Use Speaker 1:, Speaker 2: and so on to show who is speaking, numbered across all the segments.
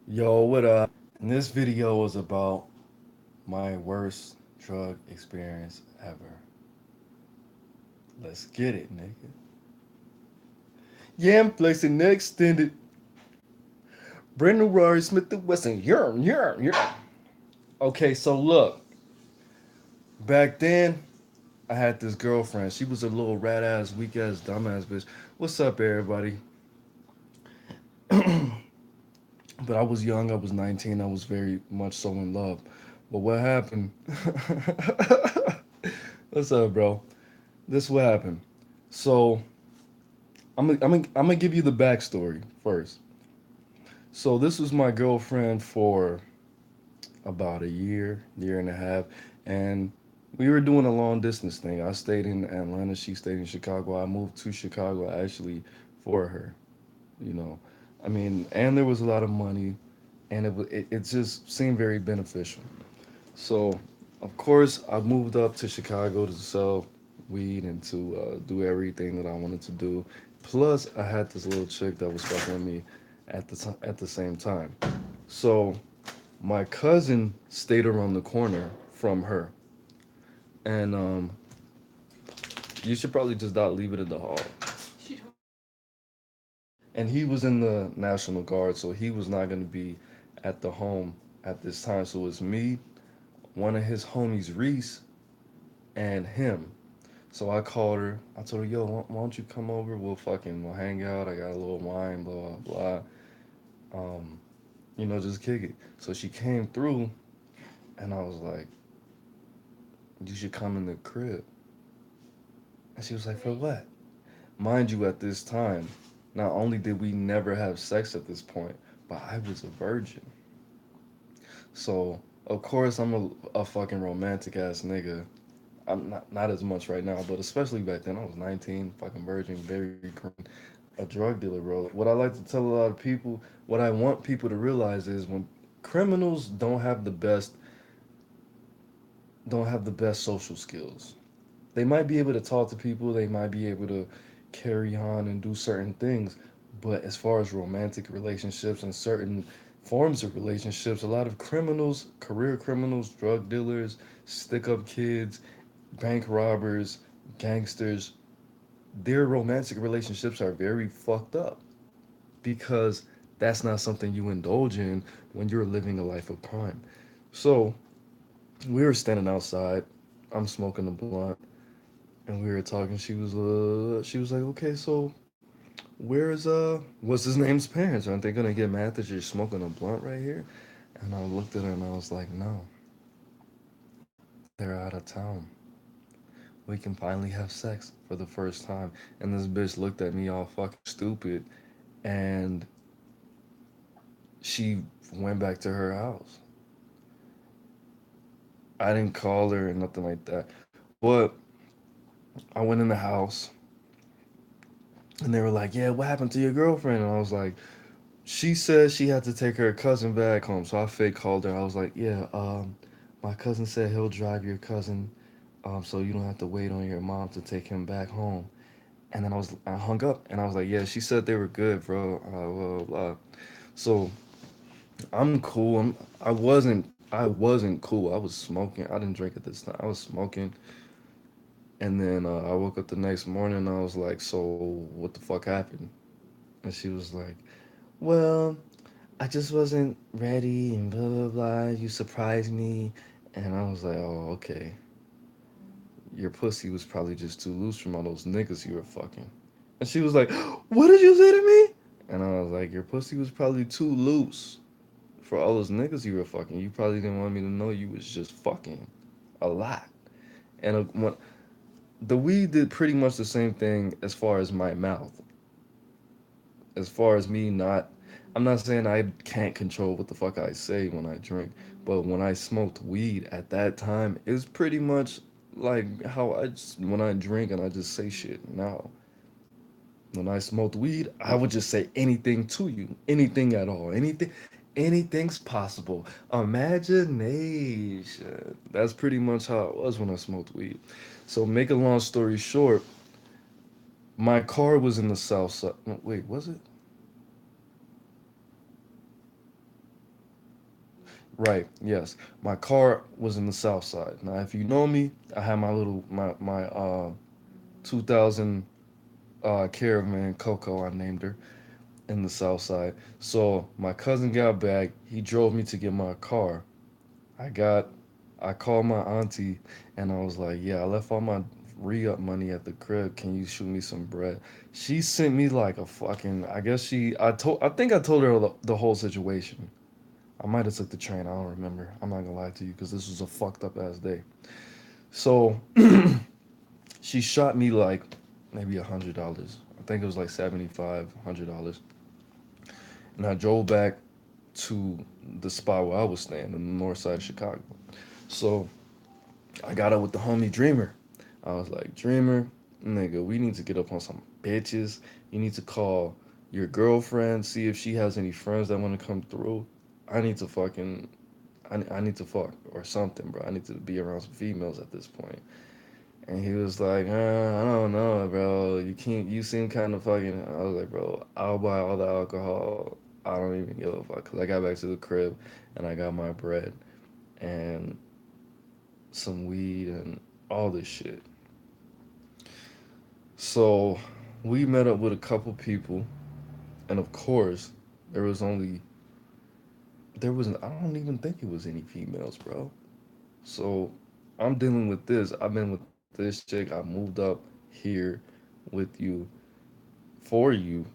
Speaker 1: Yo, what up? And this video is about my worst drug experience ever. Let's get it, nigga. Yeah, I'm flexing the extended. Brendan Rory Smith the Wesson. Yeah. Okay, so look, back then I had this girlfriend. She was a little rat ass, weak ass, dumb ass bitch. What's up, everybody? But I was young. I was 19. I was very much so in love. But what happened? What's up, bro? This what happened. So I'm gonna give you the backstory first. So this was my girlfriend for about a year and a half, and we were doing a long distance thing. I stayed in Atlanta, she stayed in Chicago. I moved to Chicago actually for her. You know, I mean, and there was a lot of money, and it just seemed very beneficial. So, of course, I moved up to Chicago to sell weed and to do everything that I wanted to do. Plus, I had this little chick that was fucking with me at the same time. So, my cousin stayed around the corner from her, and you should probably just not leave it in the hall. And he was in the National Guard, so he was not going to be at the home at this time. So it was me, one of his homies, Reese, and him. So I called her. I told her, "Yo, why don't you come over? We'll hang out. I got a little wine, blah blah blah. Just kick it." So she came through, and I was like, "You should come in the crib." And she was like, "For what?" Mind you, at this time, not only did we never have sex at this point, but I was a virgin. So of course I'm a fucking romantic ass nigga. I'm not as much right now, but especially back then, I was 19, fucking virgin, very green, a drug dealer, bro. What I like to tell a lot of people, what I want people to realize is when criminals don't have the best social skills. They might be able to talk to people, they might be able to carry on and do certain things, but as far as romantic relationships and certain forms of relationships, a lot of criminals, career criminals, drug dealers, stick up kids, bank robbers, gangsters, their romantic relationships are very fucked up because that's not something you indulge in when you're living a life of crime. So we were standing outside. I'm smoking a blunt, and we were talking. She was like, "Okay, so what's his name's parents? Aren't they gonna get mad that you're smoking a blunt right here?" And I looked at her and I was like, "No, they're out of town. We can finally have sex for the first time." And this bitch looked at me all fucking stupid, and she went back to her house. I didn't call her or nothing like that. But I went in the house and they were like, "Yeah, what happened to your girlfriend?" And I was like, "She said she had to take her cousin back home." So I fake called her. I was like, "Yeah, my cousin said he'll drive your cousin, so you don't have to wait on your mom to take him back home." And then I hung up and I was like, "Yeah, she said they were good, bro." Blah, blah, blah. So I'm cool. I wasn't cool. I was smoking. I didn't drink at this time. I was smoking. And then I woke up the next morning and I was like, "So what the fuck happened?" And she was like, "Well, I just wasn't ready and blah blah blah. You surprised me." And I was like, "Oh, okay. Your pussy was probably just too loose from all those niggas you were fucking." And she was like, "What did you say to me?" And I was like, "Your pussy was probably too loose for all those niggas you were fucking. You probably didn't want me to know you was just fucking a lot." And the weed did pretty much the same thing as far as my mouth. As far as me not, I'm not saying I can't control what the fuck I say when I drink, but when I smoked weed at that time, it's pretty much like how when I drink and I just say shit now. When I smoked weed, I would just say anything to you, anything at all, anything's possible. Imagination. That's pretty much how it was when I smoked weed. So make a long story short, my car was in the south side. No, wait, was it? Right. Yes. My car was in the south side. Now, if you know me, I had my 2000 Caravan Coco. I named her in the south side. So my cousin got back. He drove me to get my car. I got. I called my auntie and I was like, "Yeah, I left all my re-up money at the crib. Can you shoot me some bread?" She sent me like a fucking. I guess she. I told. I think I told her the whole situation. I might have took the train. I don't remember. I'm not gonna lie to you because this was a fucked up ass day. So she shot me like maybe $100. I think it was like 75, $100, and I drove back to the spot where I was staying in the north side of Chicago. So I got up with the homie Dreamer. I was like, Dreamer, nigga, we need to get up on some bitches. You need to call your girlfriend, see if she has any friends that want to come through. I need to fucking I need to fuck or something, bro. I need to be around some females at this point. And he was like, I don't know, bro. You can't. You seem kind of fucking. I was like, bro, I'll buy all the alcohol. I don't even give a fuck. Cause I got back to the crib, and I got my bread and some weed and all this shit. So we met up with a couple people, and of course, there was only there wasn't. I don't even think it was any females, bro. So I'm dealing with this. I've been with this chick. I moved up here with you for you,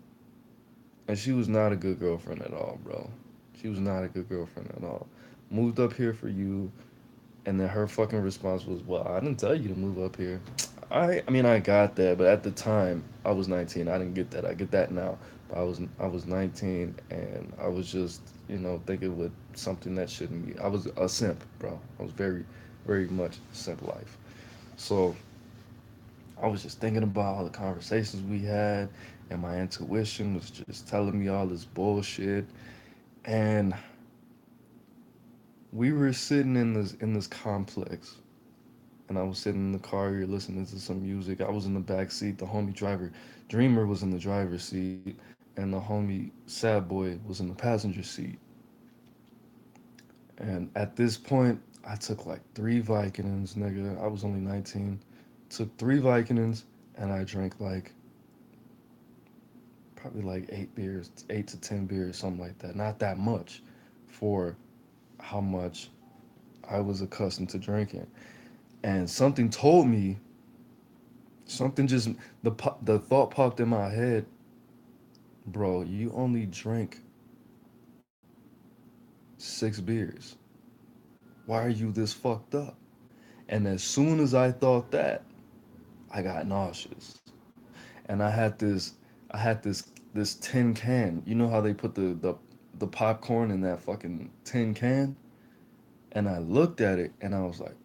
Speaker 1: and she was not a good girlfriend at all, bro. She was not a good girlfriend at all. Moved up here for you, and then her fucking response was, "Well, I didn't tell you to move up here." I mean, I got that, but at the time, I was 19. I didn't get that. I get that now. But I was 19, and I was just thinking with something that shouldn't be. I was a simp, bro. I was very much simp life. So I was just thinking about all the conversations we had, and my intuition was just telling me all this bullshit. And we were sitting in this complex, and I was sitting in the car here listening to some music. I was in the back seat. The homie driver, Dreamer, was in the driver's seat, and the homie Sad Boy was in the passenger seat. And at this point, I took like 3 Vicodins, nigga. I was only 19. Took 3 Vicodins, and I drank like probably like 8 beers, 8 to 10 beers, something like that. Not that much for how much I was accustomed to drinking. And something told me, something just the thought popped in my head, bro. You only drink 6 beers. Why are you this fucked up? And as soon as I thought that, I got nauseous, and I had this tin can. You know how they put the popcorn in that fucking tin can? And I looked at it and I was like,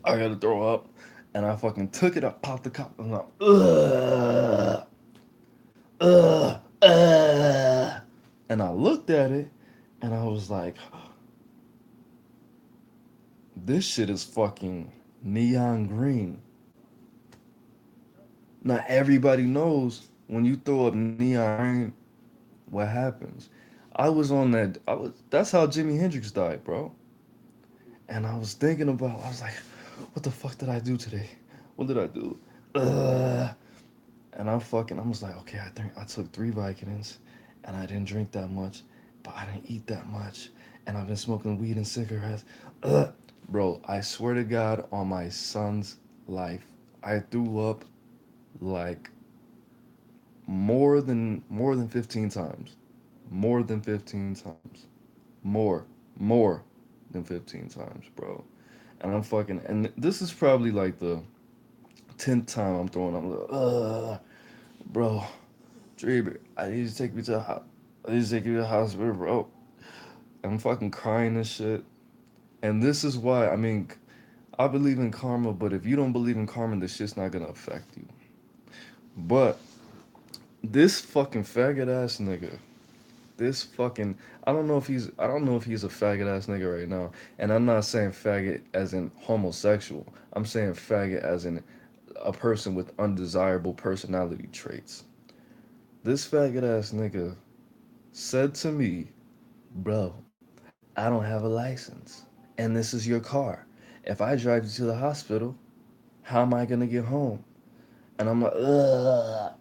Speaker 1: I gotta throw up. And I fucking took it, I popped the cup, and I'm like, ugh, ugh. And I looked at it and I was like, this shit is fucking neon green. Now everybody knows when you throw up neon green, what happens. That's how Jimi Hendrix died, bro. And I was thinking about, I was like, what the fuck did I do today? What did I do? Ugh. And I was like, okay, I took 3 Vicodins, and I didn't drink that much, but I didn't eat that much, and I've been smoking weed and cigarettes. Ugh. Bro, I swear to God on my son's life, I threw up like more than 15 times. More than 15 times. More. More than 15 times, bro. And and this is probably like the 10th time I'm throwing up. I'm like, bro, Drvg, I need to take me to the I need to take you to the hospital, bro. I'm fucking crying and shit. And this is why, I mean, I believe in karma, but if you don't believe in karma, this shit's not gonna affect you. But this fucking faggot ass nigga, this fucking, I don't know if he's a faggot ass nigga right now. And I'm not saying faggot as in homosexual. I'm saying faggot as in a person with undesirable personality traits. This faggot ass nigga said to me, bro, I don't have a license, and this is your car. If I drive you to the hospital, how am I gonna get home? And I'm like, ugh,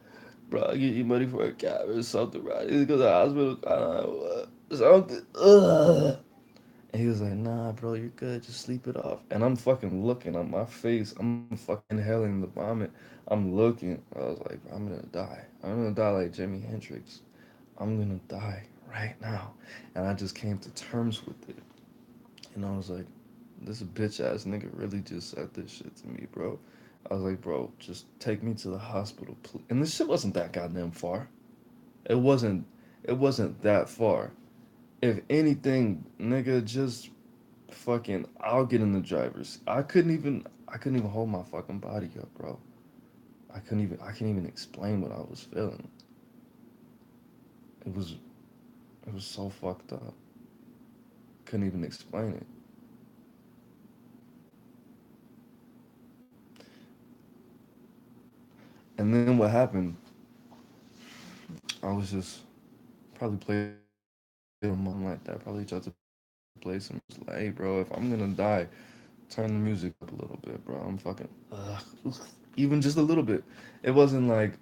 Speaker 1: bro, I get you money for a cab or something, right? He's go to the hospital, I don't know, something, ugh. And he was like, nah, bro, you're good. Just sleep it off. And I'm fucking looking on my face. I'm fucking inhaling the vomit. I'm looking. I was like, I'm gonna die. I'm gonna die like Jimi Hendrix. I'm gonna die right now. And I just came to terms with it. And I was like, this bitch ass nigga really just said this shit to me, bro. I was like, bro, just take me to the hospital, please. And this shit wasn't that goddamn far. It wasn't. It wasn't that far. If anything, nigga, just fucking. I'll get in the driver's. I couldn't even. I couldn't even hold my fucking body up, bro. I couldn't even. I can't even explain what I was feeling. It was. It was so fucked up. Couldn't even explain it. And then what happened? I was just probably played a mom like that. Probably tried to play some music. Like, hey, bro, if I'm gonna die, turn the music up a little bit, bro. I'm fucking even just a little bit. It wasn't like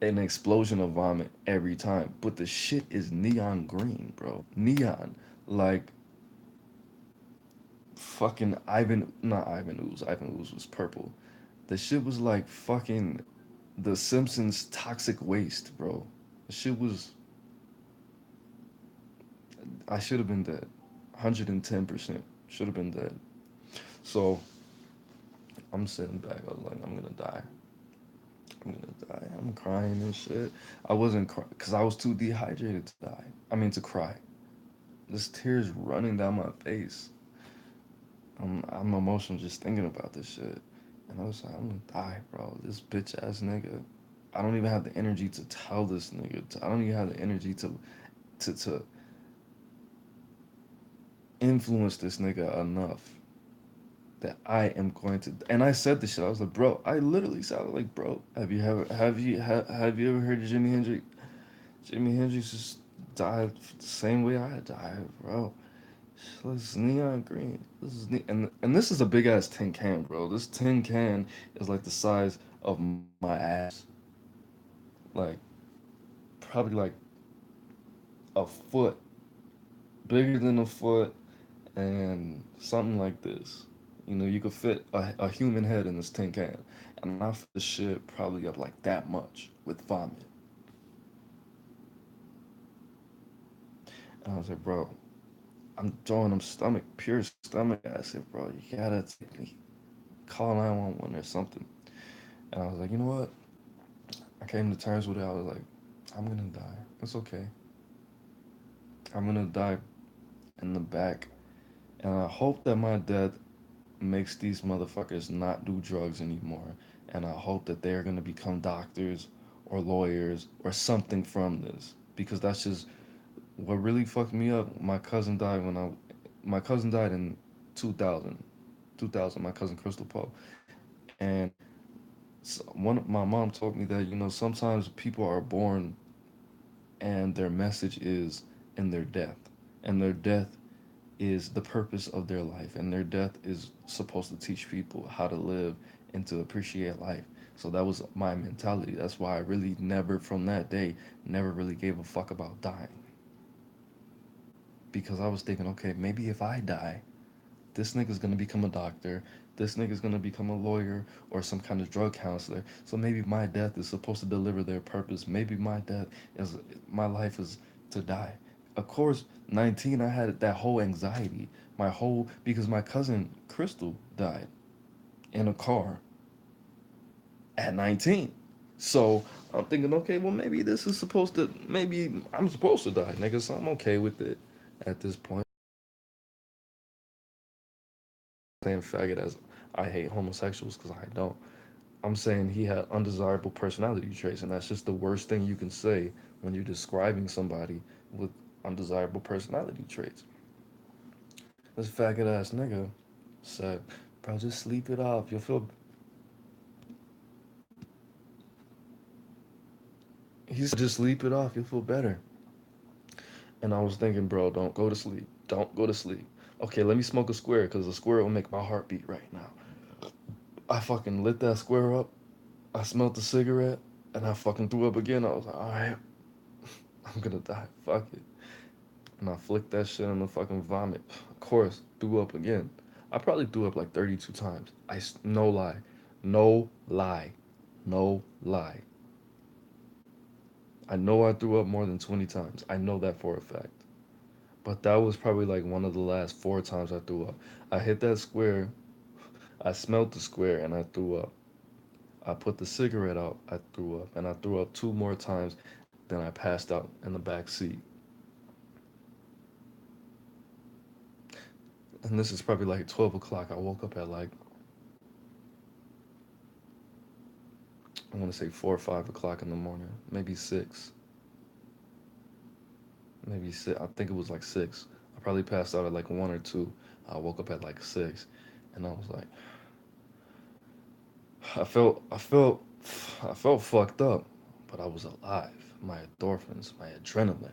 Speaker 1: an explosion of vomit every time, but the shit is neon green, bro. Neon, like fucking Ivan, not Ivan Ooze. Ivan Ooze was purple. The shit was like fucking the Simpsons toxic waste, bro. The shit was. I should have been dead. 110%. Should have been dead. So I'm sitting back. I was like, I'm gonna die. I'm gonna die. I'm crying and shit. I wasn't crying because I was too dehydrated to die. I mean, to cry. There's tears running down my face. I'm emotional just thinking about this shit. And I was like, I'm gonna die, bro. This bitch ass nigga. I don't even have the energy to tell this nigga. I don't even have the energy to influence this nigga enough that I am going to. And I said this shit. I was like, bro. I literally sounded like, bro. Have you ever heard of Jimi Hendrix? Jimi Hendrix just died the same way I died, bro. This is neon green. And this is a big ass tin can, bro. This tin can is like the size of my ass, like probably like a foot, bigger than a foot, and something like this. You know, you could fit a human head in this tin can, and I filled the shit probably up like that much with vomit. And I was like, bro, I'm throwing them pure stomach acid, bro. You gotta take me. Call 911 or something. And I was like, you know what? I came to terms with it. I was like, I'm gonna die. It's okay. I'm gonna die in the back. And I hope that my death makes these motherfuckers not do drugs anymore. And I hope that they're gonna become doctors or lawyers or something from this. Because that's just what really fucked me up. My cousin died in 2000. 2000, my cousin Crystal Poe. And my mom told me that, sometimes people are born and their message is in their death. And their death is the purpose of their life. And their death is supposed to teach people how to live and to appreciate life. So that was my mentality. That's why I really never, from that day, never really gave a fuck about dying. Because I was thinking, okay, maybe if I die, this nigga's gonna become a doctor. This nigga's gonna become a lawyer or some kind of drug counselor. So maybe my death is supposed to deliver their purpose. Maybe my life is to die. Of course, 19, I had that whole anxiety. Because my cousin Crystal died in a car at 19. So I'm thinking, okay, well, maybe I'm supposed to die, nigga. So I'm okay with it at this point. Saying faggot as I hate homosexuals because I don't. I'm saying he had undesirable personality traits, and that's just the worst thing you can say when you're describing somebody with undesirable personality traits. This faggot ass nigga said, "Bro, just sleep it off. You'll feel." He said, "Just sleep it off. You'll feel better." And I was thinking, bro, don't go to sleep. Don't go to sleep. Okay, let me smoke a square because a square will make my heart beat right now. I fucking lit that square up. I smelled the cigarette and I fucking threw up again. I was like, all right, I'm gonna die. Fuck it. And I flicked that shit in the fucking vomit. Of course, threw up again. I probably threw up like 32 times. No lie. No lie. No lie. I know I threw up more than 20 times. I know that for a fact. But that was probably like one of the last 4 times I threw up. I hit that square, I smelled the square, and I threw up. I put the cigarette out, I threw up. And I threw up 2 more times, then I passed out in the back seat. And this is probably like 12 o'clock. I woke up at like, I want to say 4 or 5 o'clock in the morning. Maybe 6. Maybe 6. I think it was like 6. I probably passed out at like 1 or 2. I woke up at like 6. And I was like, I felt fucked up, but I was alive. My endorphins, my adrenaline.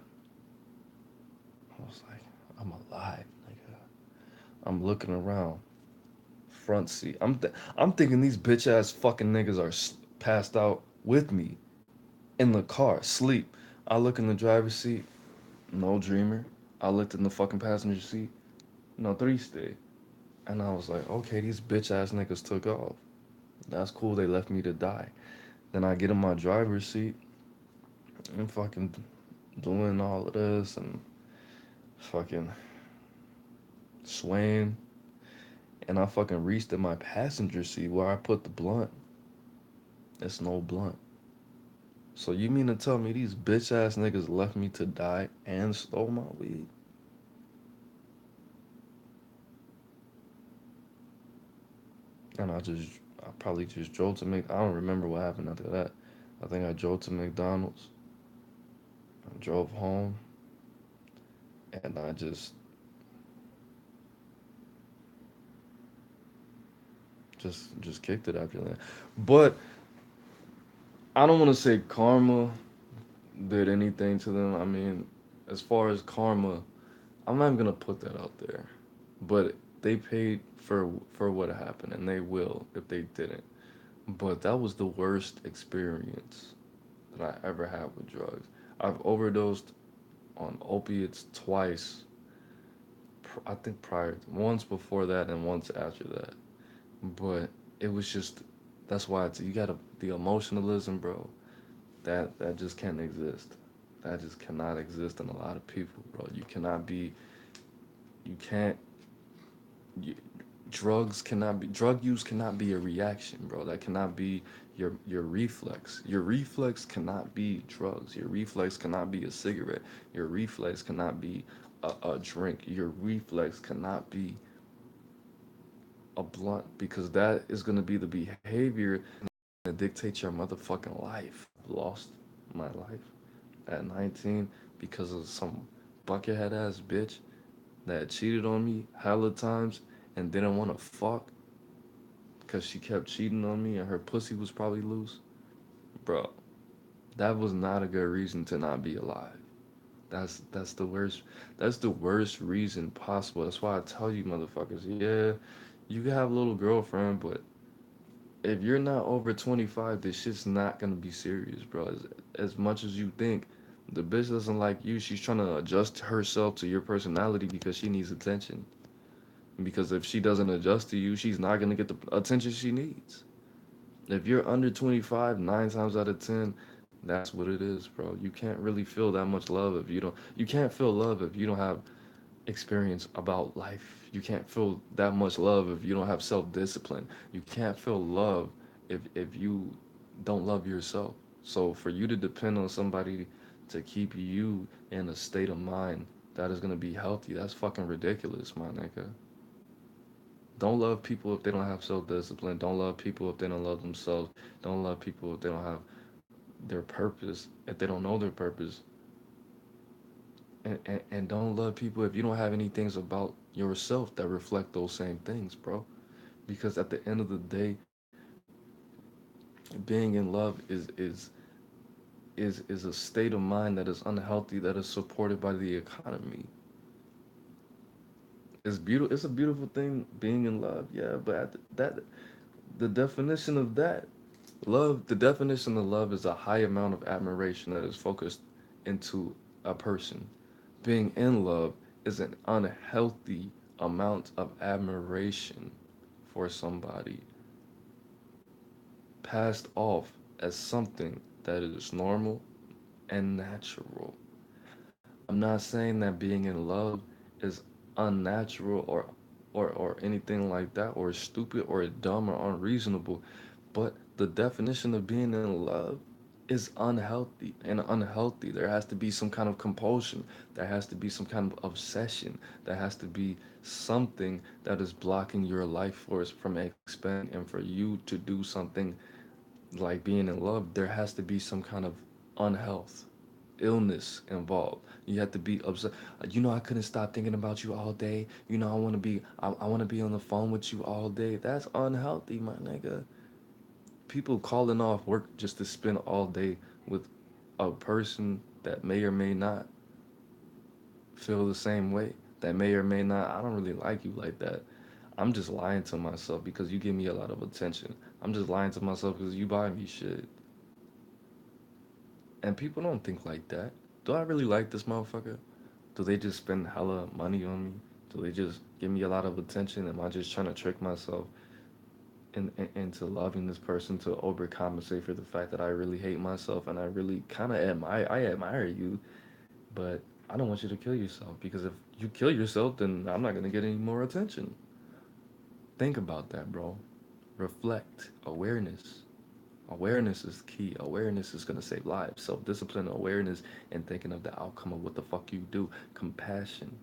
Speaker 1: I was like, I'm alive, nigga. I'm looking around, front seat. I'm thinking these bitch ass fucking niggas are passed out with me in the car, sleep. I look in the driver's seat, no dreamer. I looked in the fucking passenger seat, no three stay. And I was like, okay, these bitch ass niggas took off. That's cool. They left me to die. Then I get in my driver's seat and fucking doing all of this and fucking swaying. And I fucking reached in my passenger seat where I put the blunt. It's no blunt. So you mean to tell me these bitch ass niggas left me to die and stole my weed? And I probably just drove to I don't remember what happened after that. I think I drove to McDonald's. I drove home and I just kicked it after that. But I don't want to say karma did anything to them. I mean, as far as karma, I'm not even gonna put that out there. But they paid for what happened, and they will if they didn't. But that was the worst experience that I ever had with drugs. I've overdosed on opiates twice. I think once before that and once after that. But it was just that's why you gotta the emotionalism, bro. That just can't exist. That just cannot exist in a lot of people, bro. You can't you, drug use cannot be a reaction, bro. That cannot be your reflex. Your reflex cannot be drugs. Your reflex cannot be a cigarette. Your reflex cannot be a drink. Your reflex cannot be a blunt because that is going to be the behavior that dictates your motherfucking life. Lost my life at 19 because of some buckethead ass bitch that cheated on me hella times and didn't want to fuck because she kept cheating on me and her pussy was probably loose. Bro, that was not a good reason to not be alive. That's the worst. That's the worst reason possible. That's why I tell you motherfuckers, yeah, you can have a little girlfriend, but if you're not over 25, this shit's not gonna be serious, bro. As much as you think, the bitch doesn't like you. She's trying to adjust herself to your personality because she needs attention. Because if she doesn't adjust to you, she's not gonna get the attention she needs. If you're under 25, 9 times out of 10, that's what it is, bro. You can't really feel that much love if you don't. You can't feel love if you don't have experience about life. You can't feel that much love if you don't have self-discipline. You can't feel love if you don't love yourself. So for you to depend on somebody to keep you in a state of mind that is gonna be healthy, that's fucking ridiculous, my nigga. Don't love people if they don't have self-discipline. Don't love people if they don't love themselves. Don't love people if they don't have their purpose, if they don't know their purpose. And don't love people if you don't have any things about yourself that reflect those same things, bro. Because at the end of the day, being in love is a state of mind that is unhealthy, that is supported by the economy. It's beautiful. It's a beautiful thing being in love. Yeah, but that the definition of that love, the definition of love is a high amount of admiration that is focused into a person. Being in love is an unhealthy amount of admiration for somebody passed off as something that is normal and natural. I'm not saying that being in love is unnatural or anything like that or stupid or dumb or unreasonable, but the definition of being in love is unhealthy and unhealthy. There has to be some kind of compulsion. There has to be some kind of obsession. There has to be something that is blocking your life force from expanding. And for you to do something like being in love, there has to be some kind of unhealth, illness involved. You have to be upset. I couldn't stop thinking about you all day. I want to be on the phone with you all day. That's unhealthy, my nigga. People calling off work just to spend all day with a person that may or may not feel the same way. That may or may not. I don't really like you like that. I'm just lying to myself because you give me a lot of attention. I'm just lying to myself because you buy me shit. And people don't think like that. Do I really like this motherfucker? Do they just spend hella money on me? Do they just give me a lot of attention? Am I just trying to trick myself into loving this person to overcompensate for the fact that I really hate myself and I really kind of admire you, but I don't want you to kill yourself because if you kill yourself, then I'm not gonna get any more attention. Think about that, bro. Reflect. Awareness. Awareness is key. Awareness is gonna save lives. Self-discipline, awareness, and thinking of the outcome of what the fuck you do. Compassion.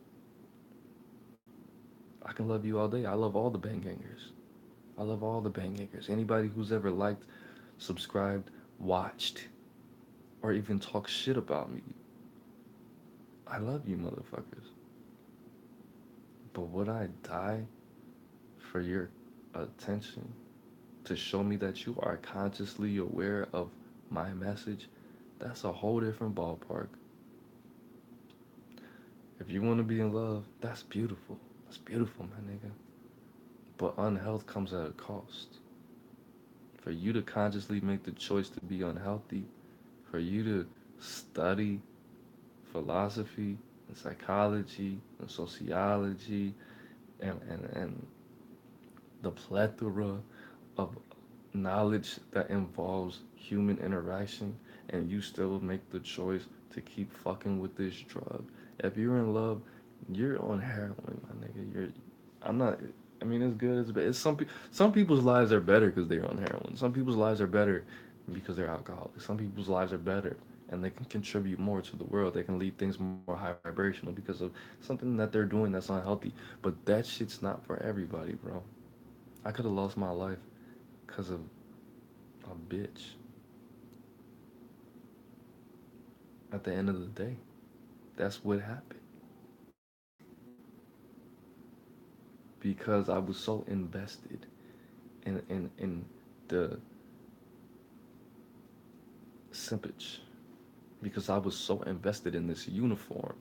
Speaker 1: I can love you all day. I love all the bangangers. I love all the bangangers. Anybody who's ever liked, subscribed, watched, or even talked shit about me. I love you, motherfuckers. But would I die for your attention to show me that you are consciously aware of my message? That's a whole different ballpark. If you want to be in love, that's beautiful. That's beautiful, my nigga. But unhealth comes at a cost. For you to consciously make the choice to be unhealthy, for you to study philosophy and psychology and sociology and the plethora of knowledge that involves human interaction, and you still make the choice to keep fucking with this drug. If you're in love, you're on heroin, my nigga. I'm not. I mean, it's good. It's bad. Some people's lives are better because they're on heroin. Some people's lives are better because they're alcoholics. Some people's lives are better and they can contribute more to the world. They can leave things more high vibrational because of something that they're doing that's unhealthy. But that shit's not for everybody, bro. I could have lost my life because of a bitch at the end of the day. That's what happened. Because I was so invested in the simpage. Because I was so invested in this uniform.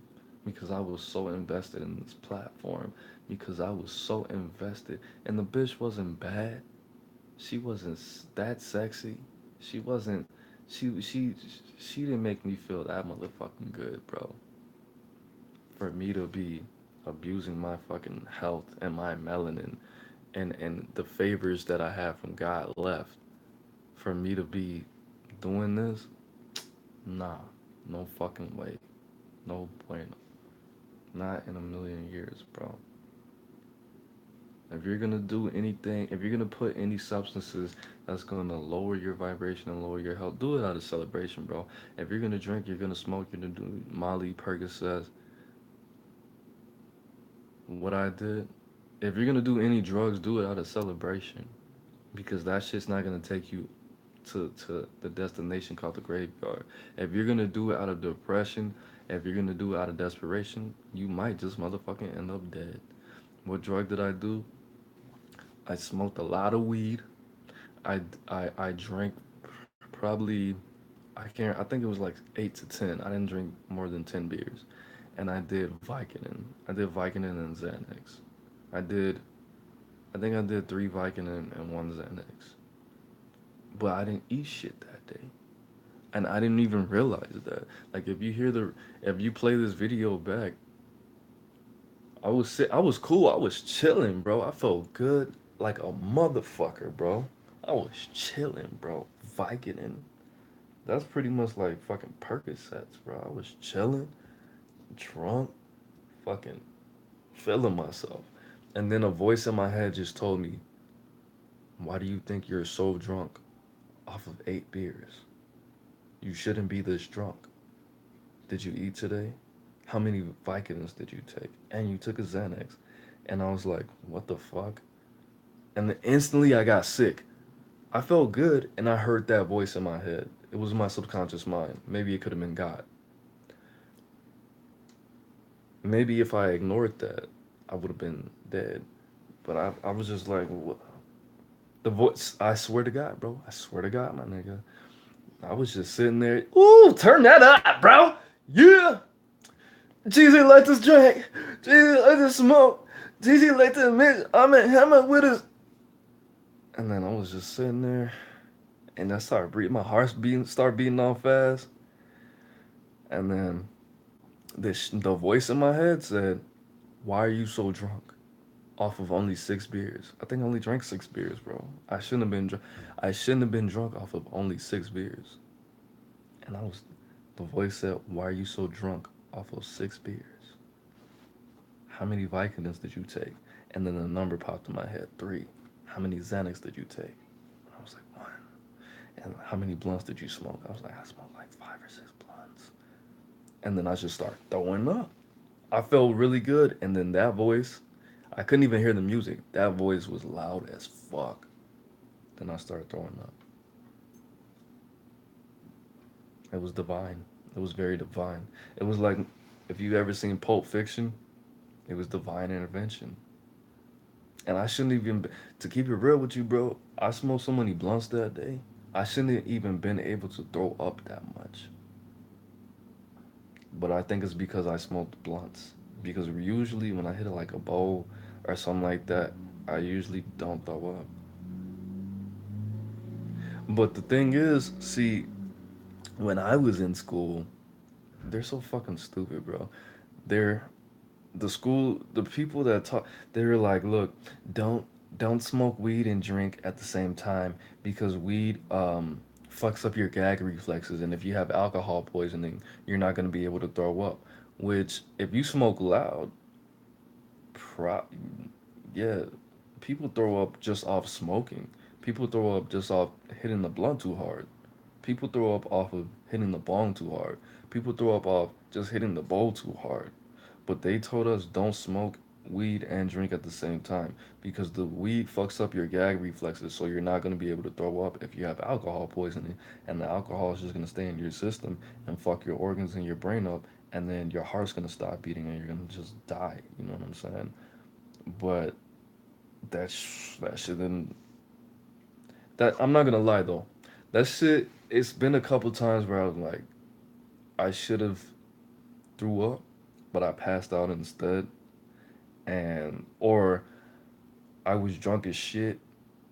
Speaker 1: Because I was so invested in this platform. Because I was so invested. And the bitch wasn't bad. She wasn't that sexy. She wasn't. She she she didn't make me feel that motherfucking good, bro. For me to be abusing my fucking health and my melanin and the favors that I have from God left, for me to be doing this, nah, no fucking way, no bueno, not in a million years, bro. If you're gonna do anything, if you're gonna put any substances that's gonna lower your vibration and lower your health, do it out of celebration, bro. If you're gonna drink, you're gonna smoke, you're gonna do Molly, Percocets, what I did. If you're gonna do any drugs, do it out of celebration because that shit's not gonna take you to the destination called the graveyard. If you're gonna do it out of depression, if you're gonna do it out of desperation, you might just motherfucking end up dead. What drug did I do? I smoked a lot of weed. I drank probably I can't I think it was like 8 to 10. I didn't drink more than 10 beers. and I did Vicodin. I did Vicodin and Xanax. I did. I think I did 3 Vicodin and 1 Xanax. But I didn't eat shit that day, and I didn't even realize that. Like if you play this video back, I was cool. I was chilling, bro. I felt good like a motherfucker, bro. I was chilling, bro. Vicodin. That's pretty much like fucking Percocets, bro. I was chilling, drunk, fucking feeling myself. And then a voice in my head just told me, "Why do you think you're so drunk off of 8 beers? You shouldn't be this drunk. Did you eat today? How many Vicodins did you take? And you took a Xanax." And I was like, "What the fuck?" And then instantly I got sick. I felt good, and I heard that voice in my head. It was my subconscious mind. Maybe it could have been God. Maybe if I ignored that, I would have been dead. But I was just like, what? The voice. I swear to God, bro. I swear to God, my nigga. I was just sitting there. Ooh, turn that up, bro. Yeah. Jeezy like this drink. Jeezy like this smoke. Jeezy like this mix. I'm at hammer with his. And then I was just sitting there, and I started breathing. My heart start beating all fast. And then the voice in my head said, "Why are you so drunk? Off of only 6 beers. I think I only drank 6 beers, bro. I shouldn't have been drunk off of only 6 beers." And the voice said, "Why are you so drunk off of 6 beers? How many Vicodins did you take?" And then the number popped in my head, 3. "How many Xanax did you take?" I was like, 1. "And how many blunts did you smoke?" I was like, "I smoked like 5 or 6 blunts." And then I just started throwing up. I felt really good. And then that voice, I couldn't even hear the music. That voice was loud as fuck. Then I started throwing up. It was divine. It was very divine. It was like, if you ever seen Pulp Fiction, it was divine intervention. And I shouldn't even, to keep it real with you, bro, I smoked so many blunts that day. I shouldn't have even been able to throw up that much. But I think it's because I smoked blunts. Because usually when I hit it like a bowl or something like that, I usually don't throw up. But the thing is, see, when I was in school, they're so fucking stupid, bro. They're the people that talk, they were like, "Look, don't don't smoke weed and drink at the same time because weed fucks up your gag reflexes, and if you have alcohol poisoning, you're not going to be able to throw up." Which, if you smoke loud, pro yeah, people throw up just off smoking. People throw up just off hitting the blunt too hard. People throw up off of hitting the bong too hard. People throw up off just hitting the bowl too hard. But they told us don't smoke weed and drink at the same time because the weed fucks up your gag reflexes, so you're not going to be able to throw up if you have alcohol poisoning, and the alcohol is just going to stay in your system and fuck your organs and your brain up, and then your heart's going to stop beating and you're going to just die. You know what I'm saying? But that shit didn't. That I'm not gonna lie though, that shit. It's been a couple times where I was like, I should have threw up, but I passed out instead, and or I was drunk as shit,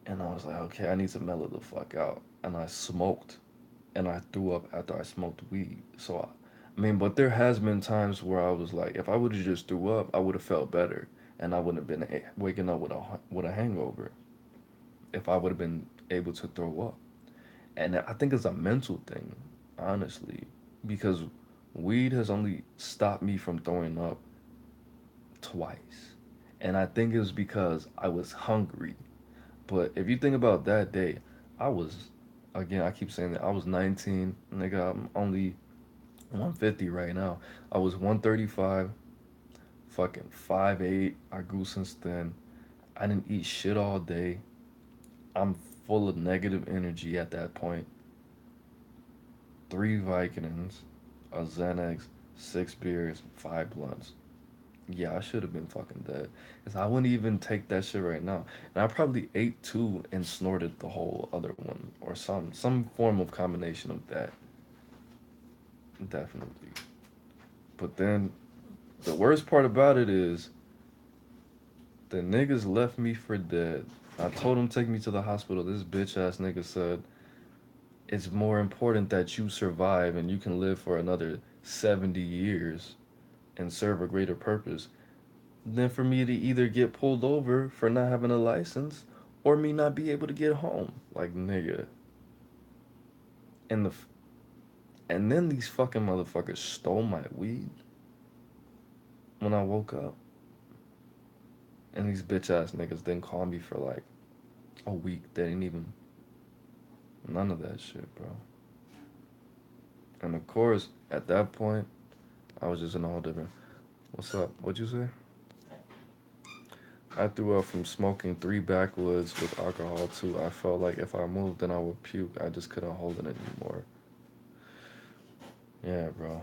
Speaker 1: and I was like, okay, I need to mellow the fuck out, and I smoked, and I threw up after I smoked weed. So I mean, but there has been times where I was like, if I would have just threw up, I would have felt better, and I wouldn't have been waking up with a hangover if I would have been able to throw up. And I think it's a mental thing, honestly, because weed has only stopped me from throwing up twice. And I think it was because I was hungry. But if you think about that day, I was, again, I keep saying that I was 19, nigga, I'm only 150 right now. I was 135, fucking 5'8". I grew since then. I didn't eat shit all day. I'm full of negative energy at that point. 3 Vicodins, a Xanax, 6 beers, 5 blunts. Yeah, I should have been fucking dead. Cause I wouldn't even take that shit right now. And I probably ate two and snorted the whole other one, or some form of combination of that. Definitely. But then The worst part about it is the niggas left me for dead. I told him take me to the hospital. This bitch ass nigga said it's more important that you survive and you can live for another 70 years and serve a greater purpose than for me to either get pulled over for not having a license or me not be able to get home. Like, nigga. And the and then these fucking motherfuckers stole my weed when I woke up. And these bitch ass niggas didn't call me for like a week. They didn't even none of that shit, bro. And of course, at that point, I was just in a whole different. What's up? What'd you say? I threw up from smoking 3 backwoods with alcohol too. I felt like if I moved, then I would puke. I just couldn't hold it anymore. Yeah, bro.